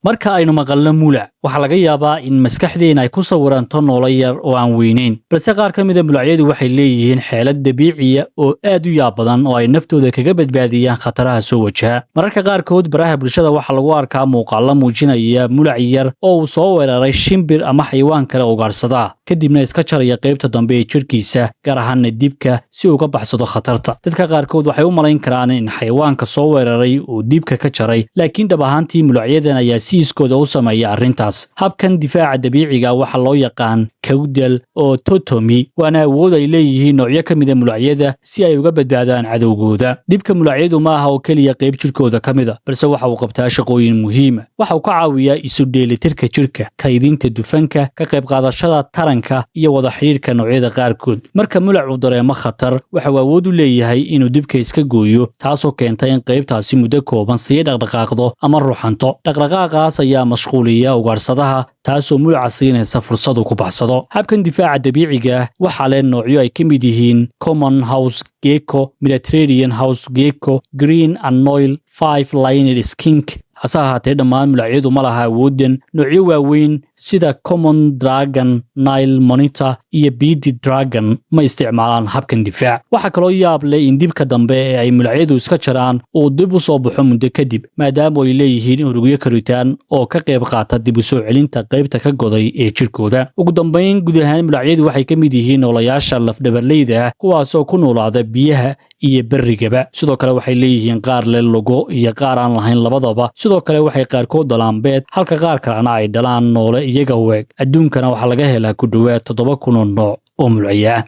marka aynu maqalno mulac waxa laga yaabaa in maskaxdeena ay ku sawiranto noolo yar oo aan weynayn balse qaar ka mid ah mulacyadu waxay leeyihiin xeelad dabiiciya oo aad u yaab badan oo ay naftooda kaga badbaadiyaan khataraha soo wajaha mararka qaarkood baraha bulshada waxa lagu arkaa muuqaallo muujinaya mulac yar oo uu soo weeraray shimbir ama xayawaan kale ugaarsada kadibna iska jaraya qaybta dambe ee jirkiisa gaar ahaan dibka si uu uga baxsado khatarta dadka qaarkood waxay u malayn karaan in xayawaanka soo weeraray uu dibka ka jaray laakiin dhab ahaantii mulacyadan ayaa si iskooda u sameeya arrintaas habkan difaaca dabiiciga waxa loo yaqaan caudal autotomy waana awood ay leeyihiin noocyo ka mid ah mulacyada si ay uga badbaadaan cadowgooda dibka mulacyadu ma aha oo keliya qayb jirkooda ka mid ah balse waxa uu qabtaa shaqooyin muhiima waxa uu ka caawiyaa isu dheelitirka jirka kaydinta dufanka ka qayb qaadashada taranka iyo wada xiriirka noocyada qaarkood marka mulacu dareemo khatar waxa uu awood u leeyahay inuu dibka iska gooyo taasoo keenta in qaybtaasi muddo kooban sii dhaqdhaqaaqdo ama ruxanto dhaqdhaqaaqaas ayaa mashquuliya ugaarsadaha taasoo mulaca siinaysa fursad uu ku baxsado habkan difaaca dabiiciga waxaa leh noocyo ay ka mid yihiin common house gecko mediterranean house gecko green anoil five lined skink hase ahaatee dhammaan mulacyadu ma laha awoodan noocyo waaweyn sida common dragon nile monitor iyo beady dragon ma isticmaalaan habkan difaac waxaa kaloo yaab leh in dibka dambe ee ay mulacyadu iska jaraan uu dib u soo baxo muddo kadib maadaama ay leeyihiin unugyo koritaan oo ka qayb qaata dib u soo celinta qaybta ka goday ee jirkooda ugu dambayn guud ahaan mulacyadu waxay ka mid yihiin noolayaasha lafdhabarleyda ah kuwaasoo ku noolaada biyaha iyo berrigaba sidoo kale waxay leeyihiin qaar leh logo iyo qaar aan lahayn labadaba sidoo kale waxay qaarkood dhalaan beed halka qaar kalena ay dhalaan noole iyaga weeg adduunkana waxaa laga helaa ku dhowaad 7,000 nooc oo mulciya ah